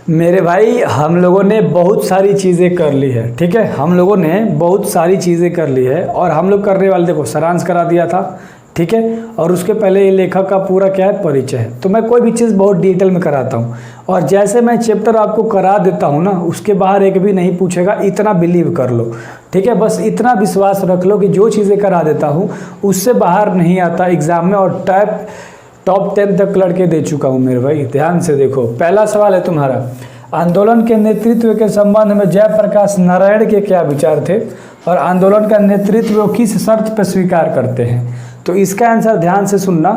मेरे भाई हम लोगों ने बहुत सारी चीज़ें कर ली है, ठीक है। हम लोगों ने बहुत सारी चीज़ें कर ली है और हम लोग करने वाले, देखो सारांश करा दिया था, ठीक है। और उसके पहले ये लेखक का पूरा क्या है, परिचय है। तो मैं कोई भी चीज़ बहुत डिटेल में कराता हूँ और जैसे मैं चैप्टर आपको करा देता हूँ ना, उसके बाहर एक भी नहीं पूछेगा, इतना बिलीव कर लो, ठीक है। बस इतना विश्वास रख लो कि जो चीज़ें करा देता हूँ उससे बाहर नहीं आता एग्ज़ाम में, और टॉप 10 तक लड़के दे चुका हूँ मेरे भाई। ध्यान से देखो, पहला सवाल है तुम्हारा, आंदोलन के नेतृत्व के संबंध में जयप्रकाश नारायण के क्या विचार थे और आंदोलन का नेतृत्व वो किस शर्त पर स्वीकार करते हैं। तो इसका आंसर ध्यान से सुनना।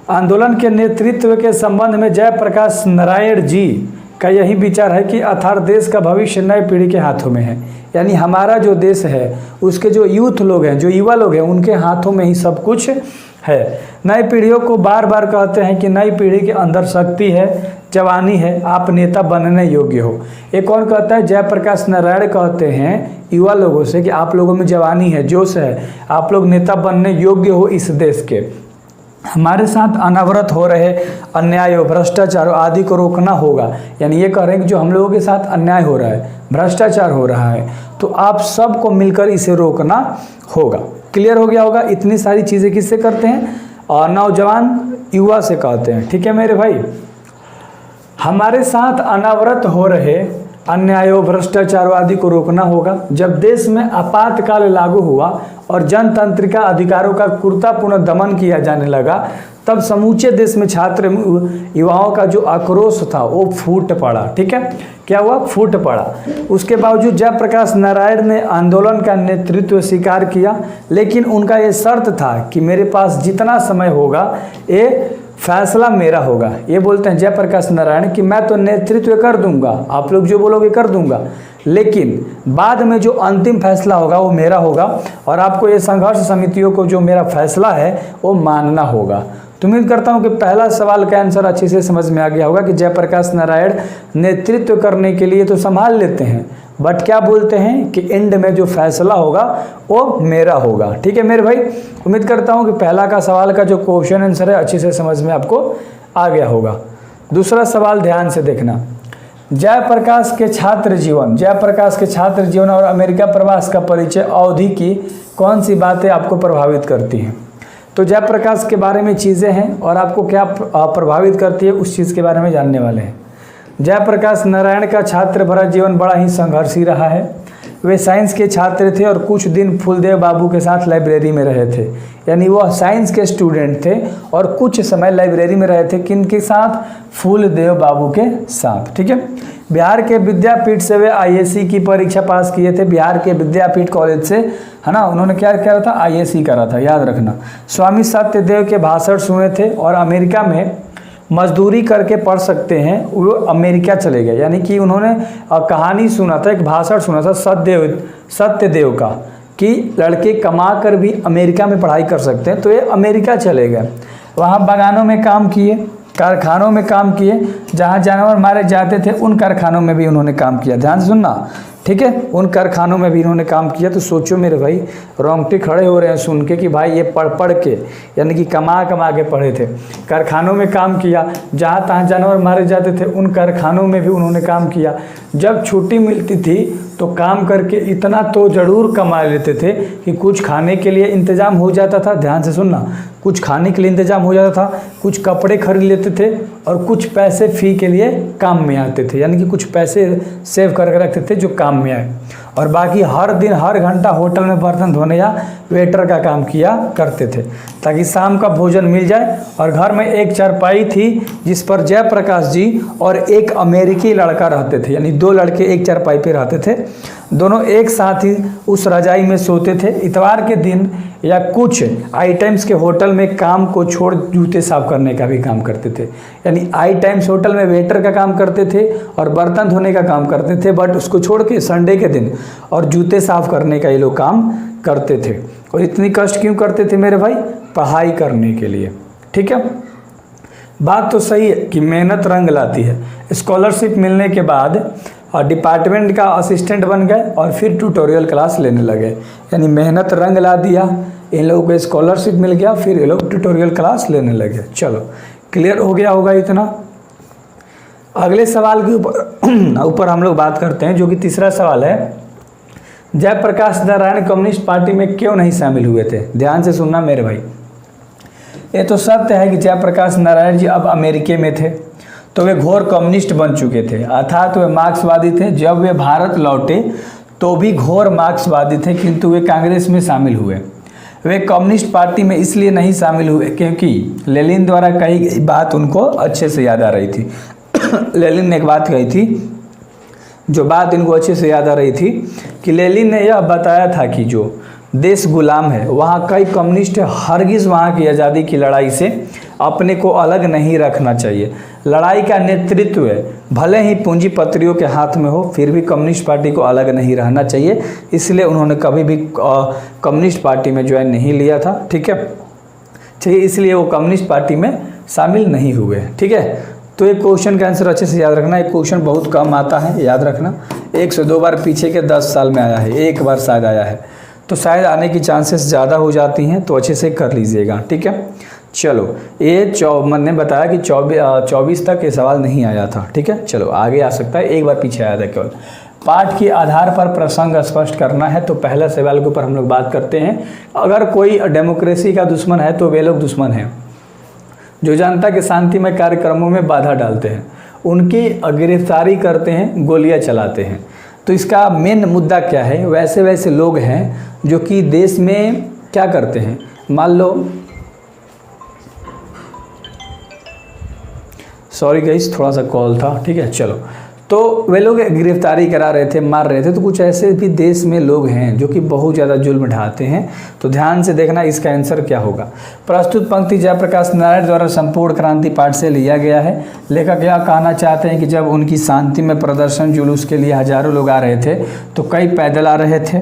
आंदोलन के नेतृत्व के संबंध में जयप्रकाश नारायण जी का यही विचार है कि अर्थात देश का भविष्य नई पीढ़ी के हाथों में है। यानी हमारा जो देश है उसके जो यूथ लोग हैं, जो युवा लोग हैं, उनके हाथों में ही सब कुछ है। नई पीढ़ियों को बार बार कहते हैं कि नई पीढ़ी के अंदर शक्ति है, जवानी है, आप नेता बनने योग्य हो। एक कौन कहता है, जयप्रकाश नारायण कहते हैं युवा लोगों से कि आप लोगों में जवानी है, जोश है, आप लोग नेता बनने योग्य हो इस देश के। हमारे साथ अनवरत हो रहे अन्याय, भ्रष्टाचार आदि को रोकना होगा। यानी ये कह रहे हैं कि जो हम लोगों के साथ अन्याय हो रहा है, भ्रष्टाचार हो रहा है, तो आप सबको मिलकर इसे रोकना होगा। क्लियर हो गया होगा। इतनी सारी चीज़ें किससे करते हैं, और नौजवान युवा से कहते हैं, ठीक है मेरे भाई। हमारे साथ अनवरत हो रहे अन्यायों, भ्रष्टाचार आदि को रोकना होगा। जब देश में आपातकाल लागू हुआ और जनतंत्र का अधिकारों का क्रूरतापूर्ण दमन किया जाने लगा, तब समूचे देश में छात्र युवाओं का जो आक्रोश था वो फूट पड़ा, ठीक है। क्या हुआ, फूट पड़ा। उसके बावजूद जयप्रकाश नारायण ने आंदोलन का नेतृत्व स्वीकार किया, लेकिन उनका ये शर्त था कि मेरे पास जितना समय होगा ये फैसला मेरा होगा। ये बोलते हैं जयप्रकाश नारायण कि मैं तो नेतृत्व कर दूंगा, आप लोग जो बोलोगे कर दूंगा, लेकिन बाद में जो अंतिम फैसला होगा वो मेरा होगा और आपको ये संघर्ष समितियों को जो मेरा फैसला है वो मानना होगा। तो उम्मीद करता हूँ कि पहला सवाल का आंसर अच्छे से समझ में आ गया होगा कि जयप्रकाश नारायण नेतृत्व करने के लिए तो संभाल लेते हैं, बट क्या बोलते हैं कि एंड में जो फैसला होगा वो मेरा होगा, ठीक है मेरे भाई। उम्मीद करता हूँ कि पहला का सवाल का जो क्वेश्चन आंसर है अच्छे से समझ में आपको आ गया होगा। दूसरा सवाल ध्यान से देखना, जयप्रकाश के छात्र जीवन और अमेरिका प्रवास का परिचय अवधि की कौन सी बातें आपको प्रभावित करती हैं। तो जयप्रकाश के बारे में चीज़ें हैं और आपको क्या प्रभावित करती है उस चीज़ के बारे में जानने वाले हैं। जयप्रकाश नारायण का छात्र भरा जीवन बड़ा ही संघर्षी रहा है। वे साइंस के छात्र थे और कुछ दिन फूलदेव बाबू के साथ लाइब्रेरी में रहे थे। यानी वो साइंस के स्टूडेंट थे और कुछ समय लाइब्रेरी में रहे थे, किनके साथ, फूलदेव बाबू के साथ, ठीक है। बिहार के विद्यापीठ से वे आईएएसी की परीक्षा पास किए थे। बिहार के विद्यापीठ कॉलेज से, है ना, उन्होंने क्या करा था, आईएएसी करा था, याद रखना। स्वामी सत्यदेव के भाषण सुने थे और अमेरिका में मजदूरी करके पढ़ सकते हैं, वो अमेरिका चले गए। यानी कि उन्होंने कहानी सुना था, एक भाषण सुना था सत्यदेव का कि लड़के कमा कर भी अमेरिका में पढ़ाई कर सकते हैं, तो ये अमेरिका चले गए। वहाँ बागानों में काम किए, कारखानों में काम किए, जहाँ जानवर मारे जाते थे उन कारखानों में भी उन्होंने काम किया। ध्यान से सुनना, ठीक है, उन कारखानों में भी इन्होंने काम किया। तो सोचो मेरे भाई, रोंगटे खड़े हो रहे हैं सुन के कि भाई ये पढ़ के, यानी कि कमा के पढ़े थे, कारखानों में काम किया, जहाँ तहाँ जानवर मारे जाते थे उन कारखानों में भी उन्होंने काम किया। जब छुट्टी मिलती थी तो काम करके इतना तो ज़रूर कमा लेते थे कि कुछ खाने के लिए इंतज़ाम हो जाता था। ध्यान से सुनना, कुछ खाने के लिए इंतज़ाम हो जाता था, कुछ कपड़े खरीद लेते थे और कुछ पैसे फ़ी के लिए काम में आते थे। यानी कि कुछ पैसे सेव करके रखते थे जो काम में आए, और बाकी हर दिन हर घंटा होटल में बर्तन धोने या वेटर का काम किया करते थे ताकि शाम का भोजन मिल जाए। और घर में एक चारपाई थी जिस पर जयप्रकाश जी और एक अमेरिकी लड़का रहते थे। यानी दो लड़के एक चारपाई पे रहते थे, दोनों एक साथ ही उस रजाई में सोते थे। इतवार के दिन या कुछ आई टाइम्स के होटल में काम को छोड़ जूते साफ करने का भी काम करते थे। यानी आई टाइम्स होटल में वेटर का काम करते थे और बर्तन धोने का काम करते थे, बट उसको छोड़ के संडे के दिन और जूते साफ करने का ये लोग काम करते थे। और इतनी कष्ट क्यों करते थे मेरे भाई, पढ़ाई करने के लिए, ठीक है। बात तो सही है कि मेहनत रंग लाती है। स्कॉलरशिप मिलने के बाद डिपार्टमेंट का असिस्टेंट बन गए और फिर ट्यूटोरियल क्लास लेने लगे। यानी मेहनत रंग ला दिया, इन लोगों को स्कॉलरशिप मिल गया, फिर ये लोग ट्यूटोरियल क्लास लेने लगे। चलो क्लियर हो गया होगा इतना। अगले सवाल के ऊपर हम लोग बात करते हैं, जो कि तीसरा सवाल है, जयप्रकाश नारायण कम्युनिस्ट पार्टी में क्यों नहीं शामिल हुए थे। ध्यान से सुनना मेरे भाई। ये तो सत्य है कि जयप्रकाश नारायण जी अब अमेरिका में थे तो वे घोर कम्युनिस्ट बन चुके थे, अर्थात वे मार्क्सवादी थे। जब वे भारत लौटे तो भी घोर मार्क्सवादी थे, किंतु वे कांग्रेस में शामिल हुए। वे कम्युनिस्ट पार्टी में इसलिए नहीं शामिल हुए क्योंकि लेनिन द्वारा कही गई बात उनको अच्छे से याद आ रही थी। लेनिन ने एक बात कही थी, जो बात इनको अच्छे से याद आ रही थी कि लेनिन ने यह बताया था कि जो देश गुलाम है वहाँ कई कम्युनिस्ट हरगिज़ वहाँ की आज़ादी की लड़ाई से अपने को अलग नहीं रखना चाहिए। लड़ाई का नेतृत्व भले ही पूंजीपतियों के हाथ में हो, फिर भी कम्युनिस्ट पार्टी को अलग नहीं रहना चाहिए। इसलिए उन्होंने कभी भी कम्युनिस्ट पार्टी में ज्वाइन नहीं लिया था। ठीक है, चलिए, इसलिए वो कम्युनिस्ट पार्टी में शामिल नहीं हुए। ठीक है, तो एक क्वेश्चन का आंसर अच्छे से याद रखना। एक क्वेश्चन बहुत कम आता है, याद रखना। 1 से 2 बार पीछे के 10 साल में आया है, एक बार शायद आया है, तो शायद आने की चांसेस ज़्यादा हो जाती हैं, तो अच्छे से कर लीजिएगा। ठीक है, चलो, ये मैंने बताया कि 24 तक ये सवाल नहीं आया था। ठीक है, चलो आगे आ सकता है, एक बार पीछे आया था केवल। पाठ के आधार पर प्रसंग स्पष्ट करना है, तो पहला सवाल के ऊपर हम लोग बात करते हैं। अगर कोई डेमोक्रेसी का दुश्मन है तो वे लोग दुश्मन हैं जो जनता के शांतिमय कार्यक्रमों में बाधा डालते हैं, उनकी गिरफ्तारी करते हैं, गोलियां चलाते हैं। तो इसका मेन मुद्दा क्या है? वैसे वैसे लोग हैं जो कि देश में क्या करते हैं, मान लो, सॉरी गाइस, थोड़ा सा कॉल था। ठीक है, चलो, तो वे लोग गिरफ्तारी करा रहे थे, मार रहे थे। तो कुछ ऐसे भी देश में लोग हैं जो कि बहुत ज़्यादा जुल्म ढाते हैं। तो ध्यान से देखना, इसका आंसर क्या होगा। प्रस्तुत पंक्ति जयप्रकाश नारायण द्वारा संपूर्ण क्रांति पाठ से लिया गया है। लेखक यह कहना चाहते हैं कि जब उनकी शांति में प्रदर्शन जुलूस के लिए हजारों लोग आ रहे थे तो कई पैदल आ रहे थे,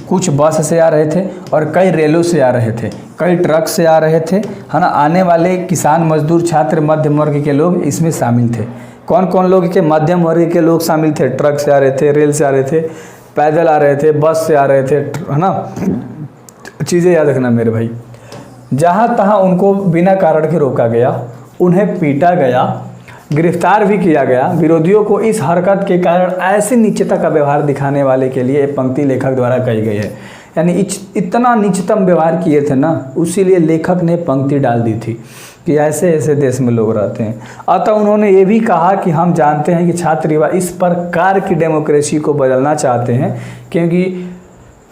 कुछ बस से आ रहे थे और कई रेलों से आ रहे थे, कई ट्रक से आ रहे थे, है ना। आने वाले किसान, मजदूर, छात्र, मध्यम वर्ग के लोग इसमें शामिल थे। कौन कौन लोग के? मध्यम वर्ग के लोग शामिल थे। ट्रक से आ रहे थे, रेल से आ रहे थे, पैदल आ रहे थे, बस से आ रहे थे, है ना। चीज़ें याद रखना मेरे भाई। जहाँ तहाँ उनको बिना कारण के रोका गया, उन्हें पीटा गया, गिरफ्तार भी किया गया। विरोधियों को इस हरकत के कारण ऐसी नीचता का व्यवहार दिखाने वाले के लिए एक पंक्ति लेखक द्वारा कही गई है। यानी इतना नीचतम व्यवहार किए थे ना, उसीलिए लेखक ने पंक्ति डाल दी थी कि ऐसे ऐसे देश में लोग रहते हैं। अतः उन्होंने ये भी कहा कि हम जानते हैं कि छात्र युवा इस प्रकार की डेमोक्रेसी को बदलना चाहते हैं, क्योंकि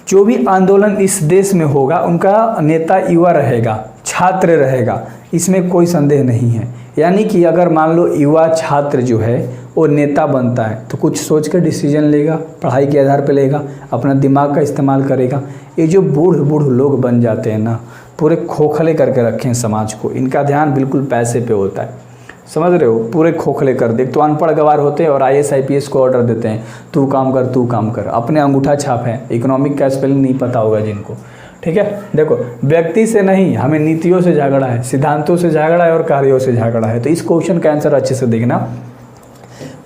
जो भी आंदोलन इस देश में होगा उनका नेता युवा रहेगा, छात्र रहेगा, इसमें कोई संदेह नहीं है। यानी कि अगर मान लो युवा छात्र जो है वो नेता बनता है तो कुछ सोच कर डिसीजन लेगा, पढ़ाई के आधार पर लेगा, अपना दिमाग का इस्तेमाल करेगा। ये जो बूढ़ लोग बन जाते हैं ना, पूरे खोखले करके रखे हैं समाज को, इनका ध्यान बिल्कुल पैसे पे होता है, समझ रहे हो, पूरे खोखले कर दे। तो अनपढ़ गवार होते हैं और IAS IPS को ऑर्डर देते हैं, तू काम कर, तू काम कर, अपने अंगूठा छाप है, इकोनॉमिक का स्पेलिंग नहीं पता होगा जिनको। ठीक है, देखो, व्यक्ति से नहीं, हमें नीतियों से झगड़ा है, सिद्धांतों से झगड़ा है और कार्यों से झगड़ा है। तो इस क्वेश्चन का आंसर अच्छे से देखना।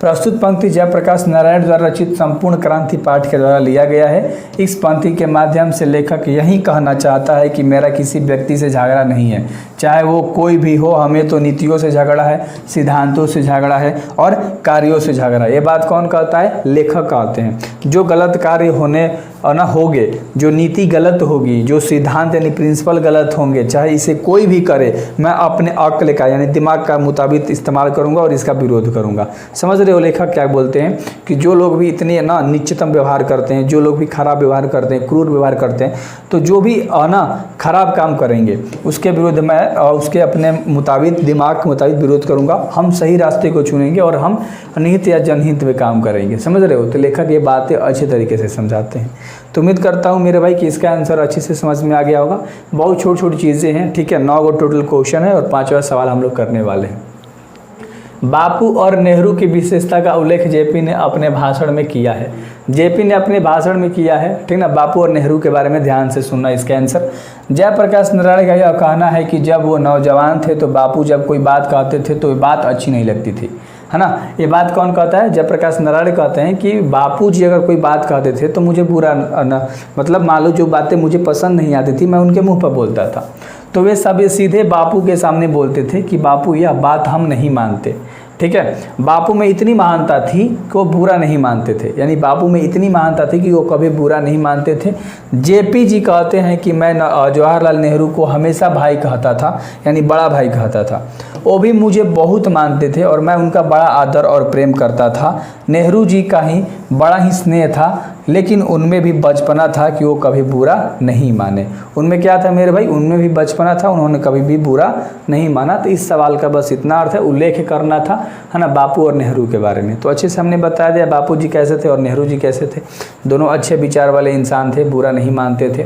प्रस्तुत पंक्ति जयप्रकाश नारायण द्वारा रचित संपूर्ण क्रांति पाठ के द्वारा लिया गया है। इस पंक्ति के माध्यम से लेखक यही कहना चाहता है कि मेरा किसी व्यक्ति से झगड़ा नहीं है, चाहे वो कोई भी हो। हमें तो नीतियों से झगड़ा है, सिद्धांतों से झगड़ा है और कार्यों से झगड़ा है। ये बात कौन कहता है? लेखक कहते हैं। जो गलत कार्य होने और ना होंगे, जो नीति गलत होगी, जो सिद्धांत यानी प्रिंसिपल गलत होंगे, चाहे इसे कोई भी करे, मैं अपने अक्ल का यानी दिमाग का मुताबिक इस्तेमाल करूंगा और इसका विरोध करूंगा। समझ रहे हो लेखक क्या बोलते हैं? कि जो लोग भी इतने ना नीचतम व्यवहार करते हैं, जो लोग भी खराब व्यवहार करते हैं, क्रूर व्यवहार करते हैं, तो जो भी ना खराब काम करेंगे उसके विरुद्ध मैं उसके अपने मुताबिक, दिमाग के मुताबिक विरोध करूंगा। हम सही रास्ते को चुनेंगे और हम निहित या जनहित में काम करेंगे। समझ रहे हो? तो लेखक ये बातें अच्छे तरीके से समझाते हैं। तो उम्मीद करता हूँ मेरे भाई कि इसका आंसर अच्छे से समझ में आ गया होगा। बहुत छोटी छोटी चीज़ें हैं। ठीक है, 9 टोटल क्वेश्चन है और 5वां सवाल हम लोग करने वाले हैं। बापू और नेहरू की विशेषता का उल्लेख जेपी ने अपने भाषण में किया है। जेपी ने अपने भाषण में किया है, ठीक ना। बापू और नेहरू के बारे में ध्यान से सुनना। इसका आंसर जयप्रकाश नारायण का यह कहना है कि जब वो नौजवान थे तो बापू जब कोई बात कहते थे तो ये बात अच्छी नहीं लगती थी, है ना। ये बात कौन कहता है? जयप्रकाश नारायण कहते हैं कि बापू जी अगर कोई बात कहते थे तो मुझे बुरा मतलब मान लो जो बातें मुझे पसंद नहीं आती थी मैं उनके मुंह पर बोलता था, तो वे सब सीधे बापू के सामने बोलते थे कि बापू यह बात हम नहीं मानते, ठीक है। बापू में इतनी महानता थी कि वो बुरा नहीं मानते थे, यानी बापू में इतनी महानता थी कि वो कभी बुरा नहीं मानते थे। जेपी जी कहते हैं कि मैं जवाहरलाल नेहरू को हमेशा भाई कहता था, यानी बड़ा भाई कहता था। वो भी मुझे बहुत मानते थे और मैं उनका बड़ा आदर और प्रेम करता था। नेहरू जी का ही बड़ा ही स्नेह था, लेकिन उनमें भी बचपना था कि वो कभी बुरा नहीं माने। उनमें क्या था मेरे भाई, उनमें भी बचपना था, उन्होंने कभी भी बुरा नहीं माना। तो इस सवाल का बस इतना अर्थ है, उल्लेख करना था, है ना, बापू और नेहरू के बारे में। तो अच्छे से हमने बता दिया बापू जी कैसे थे और नेहरू जी कैसे थे। दोनों अच्छे विचार वाले इंसान थे, बुरा नहीं मानते थे,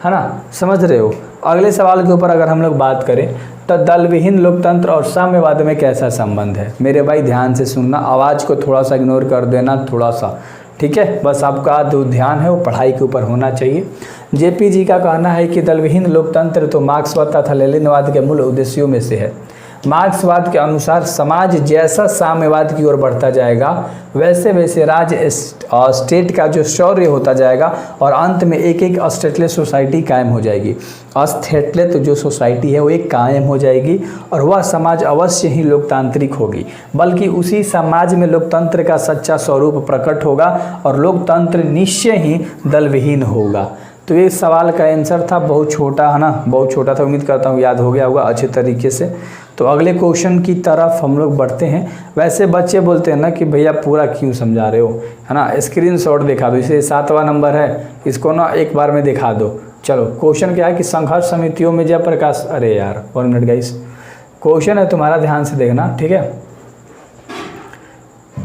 है ना, समझ रहे हो। अगले सवाल के ऊपर अगर हम लोग बात करें तो दल विहीन लोकतंत्र और साम्यवाद में कैसा संबंध है। मेरे भाई ध्यान से सुनना, आवाज़ को थोड़ा सा इग्नोर कर देना, थोड़ा सा, ठीक है। बस आपका जो ध्यान है वो पढ़ाई के ऊपर होना चाहिए। जेपी जी का कहना है कि दल विहीन लोकतंत्र तो मार्क्सवाद तथा लेनिनवाद के मूल उद्देश्यों में से है। मार्क्सवाद के अनुसार समाज जैसा साम्यवाद की ओर बढ़ता जाएगा वैसे वैसे राज्य स्टेट का जो शौर्य होता जाएगा और अंत में एक एक स्टेटलेस सोसाइटी कायम हो जाएगी। स्टेटलेस जो सोसाइटी है वो एक कायम हो जाएगी और वह समाज अवश्य ही लोकतांत्रिक होगी, बल्कि उसी समाज में लोकतंत्र का सच्चा स्वरूप प्रकट होगा और लोकतंत्र निश्चय ही दलविहीन होगा। तो ये सवाल का आंसर था, बहुत छोटा है ना, बहुत छोटा था। उम्मीद करता हूँ याद हो गया होगा अच्छे तरीके से। तो अगले क्वेश्चन की तरफ हम लोग बढ़ते हैं। वैसे बच्चे बोलते हैं ना कि भैया पूरा क्यों समझा रहे हो, है ना, स्क्रीनशॉट दिखा दो, इसे 7वां नंबर है, इसको ना एक बार में दिखा दो। चलो क्वेश्चन क्या है कि संघर्ष समितियों में जयप्रकाश, अरे यार 1 मिनट गाइस, क्वेश्चन है तुम्हारा, ध्यान से देखना, ठीक है।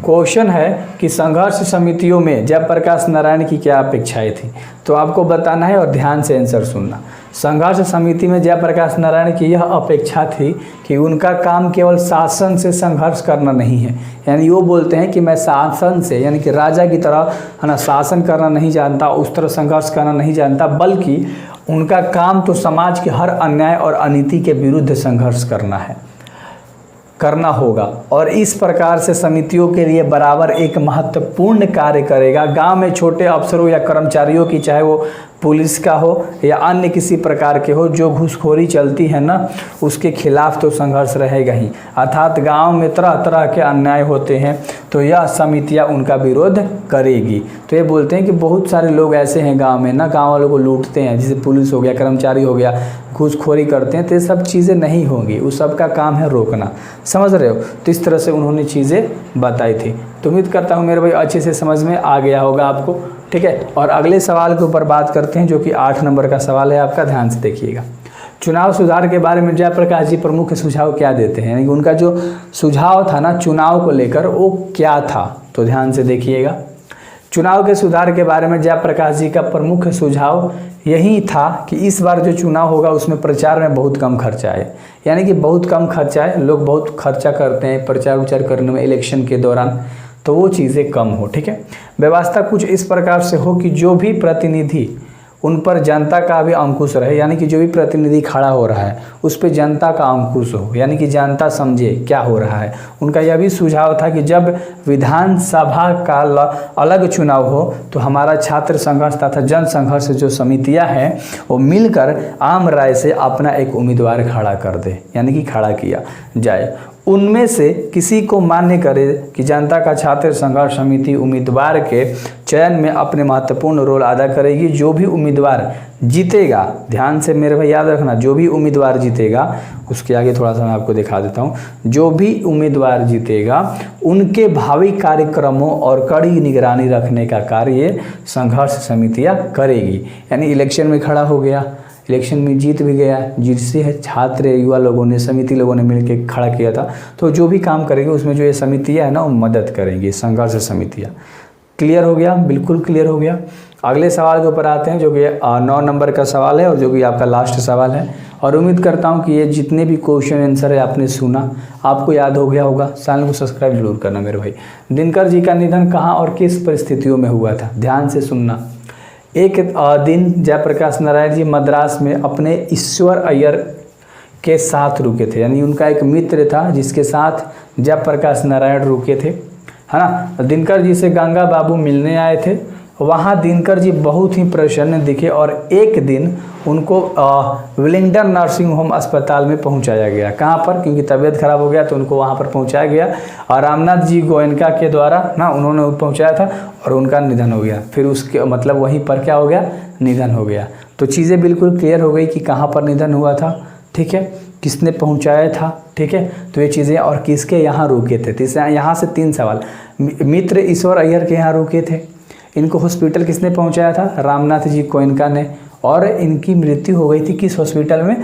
क्वेश्चन है कि संघर्ष समितियों में जयप्रकाश नारायण की क्या अपेक्षाएं थी। तो आपको बताना है और ध्यान से आंसर सुनना। संघर्ष समिति में जयप्रकाश नारायण की यह अपेक्षा थी कि उनका काम केवल शासन से संघर्ष करना नहीं है, यानी वो बोलते हैं कि मैं शासन से, यानी कि राजा की तरह, है ना, शासन करना नहीं जानता, उस तरह संघर्ष करना नहीं जानता, बल्कि उनका काम तो समाज के हर अन्याय और अनीति के विरुद्ध संघर्ष करना होगा और इस प्रकार से समितियों के लिए बराबर एक महत्वपूर्ण कार्य करेगा। गांव में छोटे अफसरों या कर्मचारियों की, चाहे वो पुलिस का हो या अन्य किसी प्रकार के हो, जो घूसखोरी चलती है ना, उसके खिलाफ तो संघर्ष रहेगा ही। अर्थात गांव में तरह तरह के अन्याय होते हैं तो यह समितियां उनका विरोध करेगी। तो ये बोलते हैं कि बहुत सारे लोग ऐसे हैं गांव में ना, गांव वालों को लूटते हैं, जैसे पुलिस हो गया, कर्मचारी हो गया, घूसखोरी करते हैं, तो ये सब चीज़ें नहीं होंगी, उस सब का काम है रोकना। समझ रहे हो। तो इस तरह से उन्होंने चीज़ें बताई थी। तो उम्मीद करता हूँ मेरे भाई अच्छे से समझ में आ गया होगा आपको, ठीक है। और अगले सवाल के ऊपर बात करते हैं, जो कि 8 नंबर का सवाल है आपका, ध्यान से देखिएगा। चुनाव सुधार के बारे में जयप्रकाश जी प्रमुख सुझाव क्या देते हैं, यानी कि उनका जो सुझाव था ना चुनाव को लेकर, वो क्या था, तो ध्यान से देखिएगा। चुनाव के सुधार के बारे में जयप्रकाश जी का प्रमुख सुझाव यही था कि इस बार जो चुनाव होगा उसमें प्रचार में बहुत कम खर्चा है, यानी कि बहुत कम खर्चा है, लोग बहुत खर्चा करते हैं प्रचार उचार करने में इलेक्शन के दौरान, तो वो चीज़ें कम हो, ठीक है। व्यवस्था कुछ इस प्रकार से हो कि जो भी प्रतिनिधि, उन पर जनता का भी अंकुश रहे, यानी कि जो भी प्रतिनिधि खड़ा हो रहा है उस पर जनता का अंकुश हो, यानी कि जनता समझे क्या हो रहा है। उनका यह भी सुझाव था कि जब विधानसभा का अलग चुनाव हो तो हमारा छात्र संघर्ष तथा जन संघर्ष जो समितियां हैं वो मिलकर आम राय से अपना एक उम्मीदवार खड़ा कर दे, यानी कि खड़ा किया जाए। उनमें से किसी को मान्य करे कि जनता का छात्र संघर्ष समिति उम्मीदवार के चयन में अपने महत्वपूर्ण रोल अदा करेगी। जो भी उम्मीदवार जीतेगा, ध्यान से मेरे भाई याद रखना, जो भी उम्मीदवार जीतेगा, उसके आगे थोड़ा सा मैं आपको दिखा देता हूँ, जो भी उम्मीदवार जीतेगा उनके भावी कार्यक्रमों और कड़ी निगरानी रखने का कार्य संघर्ष समितियाँ करेगी। यानी इलेक्शन में खड़ा हो गया, इलेक्शन में जीत भी गया, जिससे छात्र युवा लोगों ने, समिति लोगों ने मिलकर खड़ा किया था, तो जो भी काम करेंगे उसमें जो ये समितियाँ है ना वो मदद करेंगी, संघर्ष समितियाँ। क्लियर हो गया, बिल्कुल क्लियर हो गया। अगले सवाल के ऊपर आते हैं, जो कि 9 नंबर का सवाल है और जो कि आपका लास्ट सवाल है। और उम्मीद करता हूँ कि ये जितने भी क्वेश्चन आंसर है आपने सुना, आपको याद हो गया होगा। चैनल को सब्सक्राइब जरूर करना मेरे भाई। दिनकर जी का निधन कहाँ और किस परिस्थितियों में हुआ था, ध्यान से सुनना। एक दिन जयप्रकाश नारायण जी मद्रास में अपने ईश्वर अय्यर के साथ रुके थे, यानी उनका एक मित्र था जिसके साथ जयप्रकाश नारायण रुके थे, है ना। दिनकर जी से गंगा बाबू मिलने आए थे। वहाँ दिनकर जी बहुत ही प्रसन्न दिखे और एक दिन उनको विलिंगडन नर्सिंग होम अस्पताल में पहुंचाया गया। कहाँ पर? क्योंकि तबीयत खराब हो गया तो उनको वहाँ पर पहुंचाया गया और रामनाथ जी गोयनका के द्वारा ना उन्होंने पहुंचाया था और उनका निधन हो गया। फिर उसके मतलब वहीं पर क्या हो गया? निधन हो गया। तो चीज़ें बिल्कुल क्लियर हो गई कि कहाँ पर निधन हुआ था, ठीक है, किसने पहुंचाया था, ठीक है। तो ये चीज़ें और किसके यहाँ रुके थे। तो यहाँ से 3 सवाल। मित्र ईश्वर अय्यर के यहाँ रुके थे, इनको हॉस्पिटल किसने पहुंचाया था? रामनाथ जी गोयनका ने। और इनकी मृत्यु हो गई थी किस हॉस्पिटल में?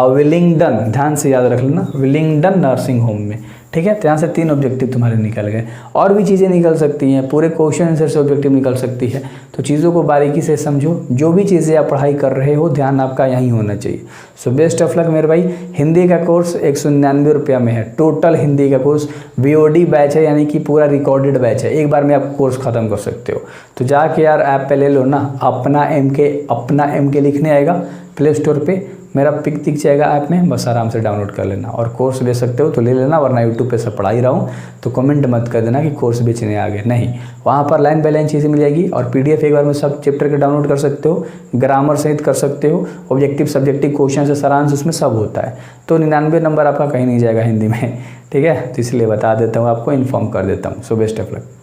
विलिंगडन, ध्यान से याद रख लेना, विलिंगडन नर्सिंग होम में, ठीक है। तो यहाँ से 3 ऑब्जेक्टिव तुम्हारे निकल गए। और भी चीज़ें निकल सकती हैं, पूरे क्वेश्चन आंसर से ऑब्जेक्टिव निकल सकती है। तो चीज़ों को बारीकी से समझो, जो भी चीज़ें आप पढ़ाई कर रहे हो ध्यान आपका यहीं होना चाहिए। सो बेस्ट ऑफ लक मेरे भाई। हिंदी का कोर्स 199 रुपया में है, टोटल हिंदी का कोर्स। VOD बैच है, यानी कि पूरा रिकॉर्डेड बैच है, एक बार में आप कोर्स ख़त्म कर सकते हो। तो जाके यार ऐप पे ले लो ना, अपना MK लिखने आएगा प्ले स्टोर पे, मेरा पिक दिख जाएगा ऐप में, बस आराम से डाउनलोड कर लेना। और कोर्स ले सकते हो तो ले लेना, वरना यूट्यूब पे सब पढ़ा ही रहा हूँ तो कमेंट मत कर देना कि कोर्स बेचने आ गए, नहीं। वहाँ पर लाइन बाय लाइन चीज़ें मिल जाएगी और PDF एक बार में सब चैप्टर के डाउनलोड कर सकते हो, ग्रामर सहित कर सकते हो, ऑब्जेक्टिव सब्जेक्टिव क्वेश्चन से सारांश उसमें सब होता है। तो 99 नंबर आपका कहीं नहीं जाएगा हिंदी में, ठीक है। तो इसलिए बता देता हूँ, आपको इन्फॉर्म कर देता हूँ। So best of luck.